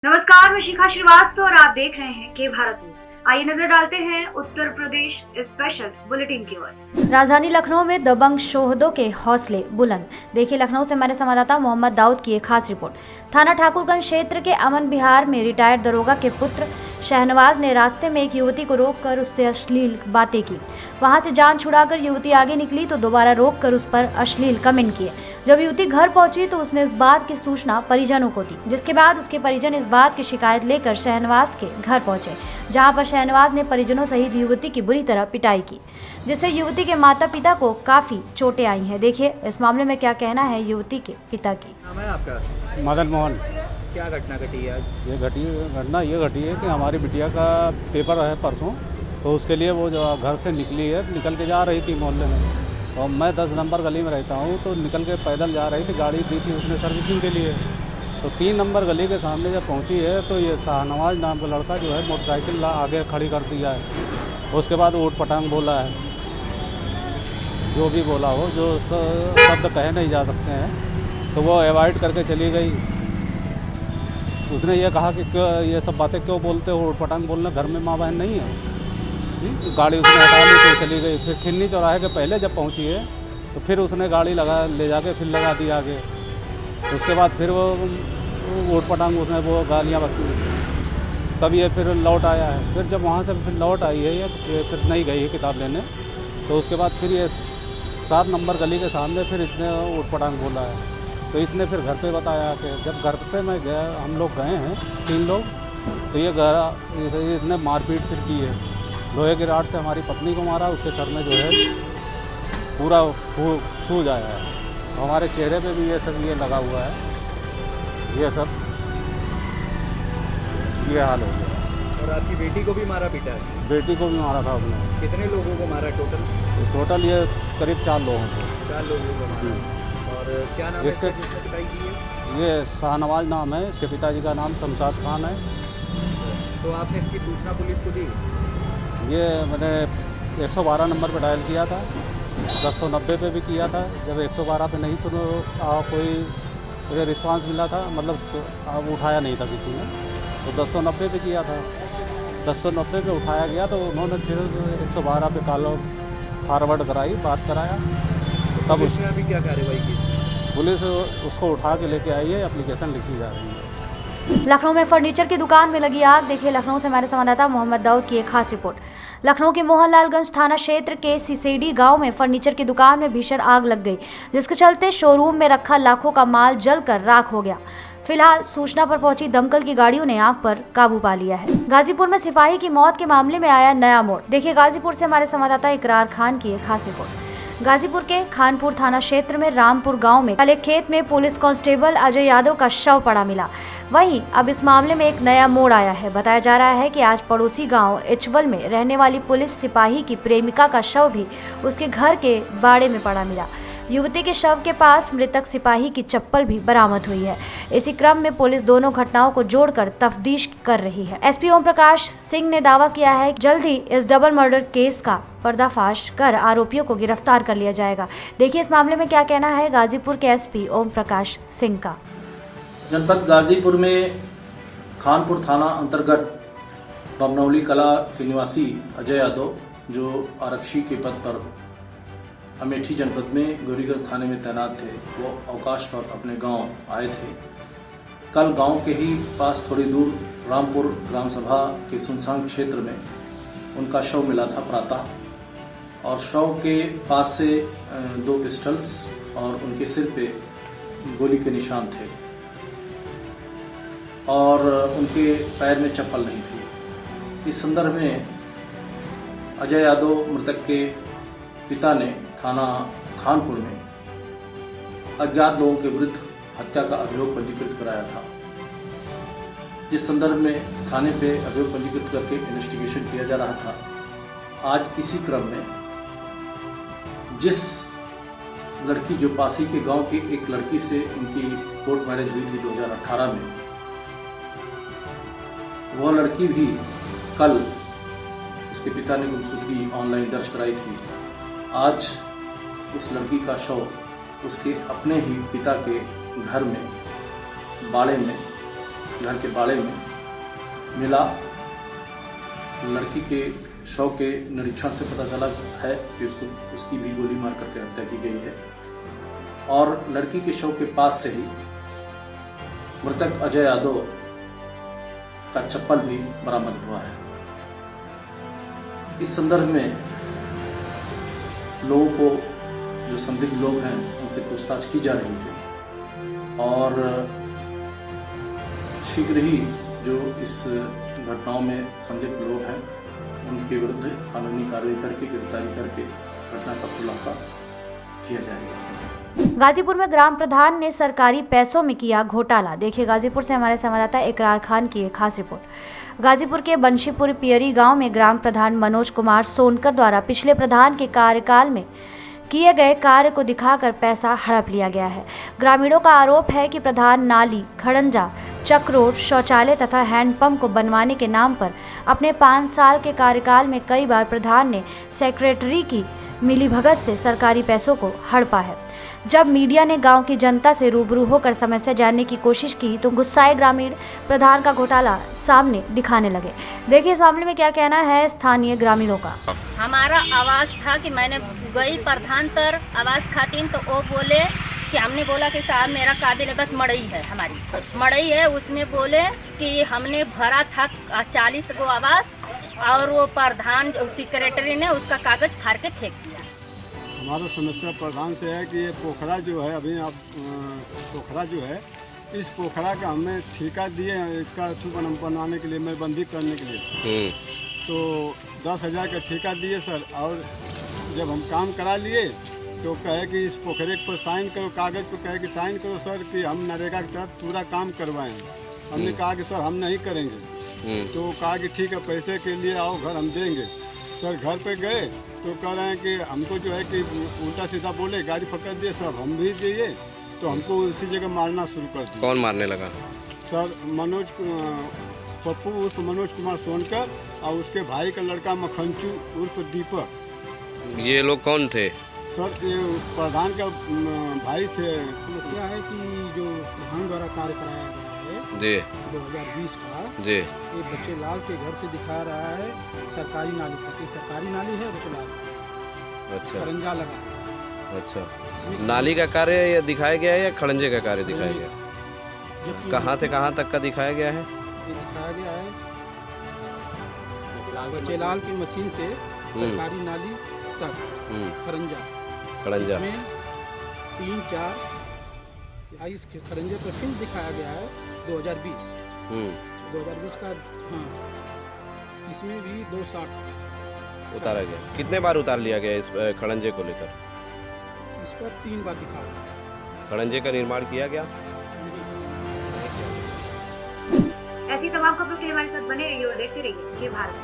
नमस्कार, मैं शिखा श्रीवास्तव और आप देख रहे हैं के भारत न्यूज। आइए नजर डालते हैं उत्तर प्रदेश स्पेशल बुलेटिन की ओर। राजधानी लखनऊ में दबंग शोहदों के हौसले बुलंद। देखिए लखनऊ से हमारे संवाददाता मोहम्मद दाऊद की एक खास रिपोर्ट। थाना ठाकुरगंज क्षेत्र के अमन विहार में रिटायर्ड दरोगा के पुत्र शहनवाज ने रास्ते में एक युवती को रोककर उससे अश्लील बातें की। वहां से जान छुड़ाकर युवती आगे निकली तो दोबारा रोककर उस पर अश्लील कमेंट किए। जब युवती घर पहुंची तो उसने इस बात की सूचना परिजनों को दी, जिसके बाद उसके परिजन इस बात की शिकायत लेकर शहनवाज के घर पहुंचे, जहां पर शहनवाज ने परिजनों सहित युवती की बुरी तरह पिटाई की, जिससे युवती के माता पिता को काफी चोटें आई हैं। देखिए इस मामले में क्या कहना है युवती के पिता की। नाम है आपका? मदन मोहन। क्या घटना घटी है आज? घटना ये घटी है कि हमारी बिटिया का पेपर है परसों, तो उसके लिए वो जो घर से निकली है, निकल के जा रही थी मोहल्ले में, और मैं 10 नंबर गली में रहता हूँ, तो निकल के पैदल जा रही थी, गाड़ी दी थी उसने सर्विसिंग के लिए। तो 3 नंबर गली के सामने जब पहुँची है तो ये शाहनवाज नाम का लड़का जो है मोटरसाइकिल आगे खड़ी कर दिया है। उसके बाद ऊट पटांग बोला है, जो भी बोला हो, जो शब्द कहे नहीं जा सकते हैं, तो वो अवॉइड करके चली गई। उसने ये कहा कि क्यों ये सब बातें क्यों बोलते हो, उटपटांग बोलना, घर में माँ बहन नहीं है। गाड़ी उसने हटा ली तो चली गई। फिर खिन्नी चौराहे के पहले जब पहुंची है तो फिर उसने गाड़ी ले जाके फिर लगा दी आगे। उसके बाद फिर वो उटपटांग उसने वो गालियाँ बकती, तब ये फिर लौट आया है। फिर जब वहाँ से फिर लौट आई है ये, फिर नहीं गई है किताब लेने, तो उसके बाद फिर ये 7 नंबर गली के सामने फिर इसने उटपटांग बोला है। तो इसने फिर घर पे बताया कि जब घर से मैं गया, हम लोग गए हैं 3 लोग, तो ये इसने मारपीट फिर की है। लोहे की राड से हमारी पत्नी को मारा, उसके सर में जो है पूरा सूज आया है। तो हमारे चेहरे पे भी ये सब ये लगा हुआ है, ये सब ये हाल हो गया। और आपकी बेटी को भी मारा पीटा है? बेटी को भी मारा था उसने। कितने लोगों को मारा टोटल? ये करीब 4 लोगों को। 4 लोगों को मारा। और क्या नाम इसके है जिसने पिटाई की है? ये शाहनवाज नाम है, इसके पिताजी का नाम शमशाद खान है। तो आपने इसकी सूचना पुलिस को दी? ये मैंने 112 नंबर पर डायल किया था, 1090 पे भी किया था। जब 112 पे नहीं सुनो कोई मुझे रिस्पांस मिला था, मतलब उठाया नहीं था किसी ने, तो 1090 पे किया था। 1090 पे उठाया गया तो उन्होंने फिर 112 पे कॉल फॉरवर्ड कराई, बात कराया। तब उसने अभी क्या कार्रवाई की? पुलिस उसको उठा के लेके आई है, एप्लीकेशन लिखी जा रही है। लखनऊ में फर्नीचर की दुकान में लगी आग। देखिए लखनऊ से हमारे संवाददाता मोहम्मद दाऊद की एक खास रिपोर्ट। लखनऊ के मोहनलालगंज थाना क्षेत्र के सिसेडी गांव में फर्नीचर की दुकान में भीषण आग लग गई, जिसके चलते शोरूम में रखा लाखों का माल जलकर राख हो गया। फिलहाल सूचना पर पहुंची दमकल की गाड़ियों ने आग पर काबू पा लिया है। गाजीपुर में सिपाही की मौत के मामले में आया नया मोड़। देखिए गाजीपुर से हमारे संवाददाता इकरार खान की एक खास रिपोर्ट। गाजीपुर के खानपुर थाना क्षेत्र में रामपुर गांव में कल एक खेत में पुलिस कांस्टेबल अजय यादव का शव पड़ा मिला। वहीं अब इस मामले में एक नया मोड़ आया है। बताया जा रहा है कि आज पड़ोसी गांव इचवल में रहने वाली पुलिस सिपाही की प्रेमिका का शव भी उसके घर के बाड़े में पड़ा मिला। युवती के शव के पास मृतक सिपाही की चप्पल भी बरामद हुई है। इसी क्रम में पुलिस दोनों घटनाओं को जोड़कर तफ्तीश कर रही है। एसपी ओम प्रकाश सिंह ने दावा किया है कि जल्द ही इस डबल मर्डर केस का पर्दाफाश कर आरोपियों को गिरफ्तार कर लिया जाएगा। देखिए इस मामले में क्या कहना है गाजीपुर के एसपी ओम प्रकाश सिंह का। जनपद गाजीपुर में खानपुर थाना अंतर्गत बमनौली कला के निवासी अजय यादव, जो आरक्षी के पद पर अमेठी जनपद में गौरीगंज थाने में तैनात थे, वो अवकाश पर अपने गांव आए थे। कल गांव के ही पास थोड़ी दूर रामपुर ग्राम सभा के सुनसान क्षेत्र में उनका शव मिला था प्रातः, और शव के पास से 2 पिस्टल्स और उनके सिर पे गोली के निशान थे, और उनके पैर में चप्पल नहीं थी। इस संदर्भ में अजय यादव मृतक के पिता ने थाना खानपुर में अज्ञात लोगों के विरुद्ध हत्या का अभियोग पंजीकृत कराया था, जिस संदर्भ में थाने पे अभियोग पंजीकृत करके इन्वेस्टिगेशन किया जा रहा था। आज इसी क्रम में जिस लड़की, जो पासी के गांव की एक लड़की से इनकी कोर्ट मैरिज हुई थी 2018 में, वह लड़की भी कल इसके पिता ने गुमशुदगी ऑनलाइन दर्ज कराई थी। आज उस लड़की का शव उसके अपने ही पिता के घर में बाड़े में घर के बाड़े में मिला। लड़की के शव के निरीक्षण से पता चला है कि उसकी भी गोली मार करके हत्या की गई है और लड़की के शव के पास से ही मृतक अजय यादव का चप्पल भी बरामद हुआ है। इस संदर्भ में लोगों को, जो संदिग्ध लोग हैं, उनसे पूछताछ की जा रही है और शीघ्र ही जो इस घटनाओं में संलिप्त लोग हैं उनके विरुद्ध कानूनी कार्रवाई करके गिरफ्तारी करके घटना का खुलासा किया जाएगा। गाजीपुर में ग्राम प्रधान ने सरकारी पैसों में किया घोटाला। देखिए गाजीपुर से हमारे संवाददाता इकरार खान की एक खास रिपोर्ट। गाजीपुर के बंशीपुर पियरी गांव में ग्राम प्रधान मनोज कुमार सोनकर द्वारा पिछले प्रधान के कार्यकाल में किए गए कार्य को दिखाकर पैसा हड़प लिया गया है। ग्रामीणों का आरोप है कि प्रधान नाली, खड़ंजा, चक रोड, शौचालय तथा हैंडपंप को बनवाने के नाम पर अपने 5 साल के कार्यकाल में कई बार प्रधान ने सेक्रेटरी की मिलीभगत से सरकारी पैसों को हड़पा है। जब मीडिया ने गांव की जनता से रूबरू होकर समस्या जानने की कोशिश की तो गुस्साए ग्रामीण प्रधान का घोटाला सामने दिखाने लगे। देखिए इस मामले में क्या कहना है स्थानीय ग्रामीणों का। हमारा आवाज़ था कि मैंने गई प्रधान तर आवाज़ खातिन तो वो बोले कि हमने बोला कि साहब मेरा काबिल है, बस मड़ई है, हमारी मड़ई है। उसमें बोले कि हमने भरा था 40 गो आवास और वो प्रधान सेक्रेटरी ने उसका कागज फाड़ के फेंक दिया। हमारा समस्या प्रधान से है कि ये पोखरा जो है, अभी आप पोखरा जो है, इस पोखरा का हमें ठेका दिए हैं इसका बनाने के लिए, मेरबंदी करने के लिए। तो 10,000 का ठेका दिए सर, और जब हम काम करा लिए तो कहे कि इस पोखरे पर साइन करो, कागज़ पर कहे कि साइन करो सर कि हम नरेगा के तहत पूरा काम करवाएं। हमने कहा कि सर हम नहीं करेंगे। तो कहा कि ठीक है, पैसे के लिए आओ, घर हम देंगे। सर घर पे गए तो कह रहे हैं कि हमको जो है कि उल्टा सीधा बोले, गाड़ी पकड़ दिए सर, हम भी दिए तो हमको उसी जगह मारना शुरू कर दिया। कौन मारने लगा? सर पप्पू उर्फ मनोज कुमार सोनकर और उसके भाई का लड़का मखनचू उर्फ दीपक। ये लोग कौन थे? सर ये प्रधान का भाई थे। समस्या है कि जो प्रधान द्वारा कार्य कराया गया है जी 2020 का जी, ये बच्चे लाल के घर से दिखा रहा है सरकारी नाली तक। ये सरकारी नाली है बच्चे लाल, अच्छा खरंजा लगा। अच्छा, नाली का कार्य ये दिखाया गया है या खड़ंजे का कार्य दिखाया गया? कहाँ से कहाँ तक का दिखाया गया है? ये दिखाया गया है बच्चे लाल की मशीन से सरकारी नाली तक खरंजा। खड़ंजा इसमें 3-4 इस खरंजे पर फिल्म दिखाया गया है 2020 का। हाँ, इसमें भी 260 उतारा गया। कितने बार उतार लिया गया इस खड़ंजे को लेकर? इस पर 3 बार दिखा रहा है। खड़ंजे का निर्माण किया गया। ऐसी तमाम खबरों के लिए हमारे साथ बने रहिए और देखते रहिए ये भारत।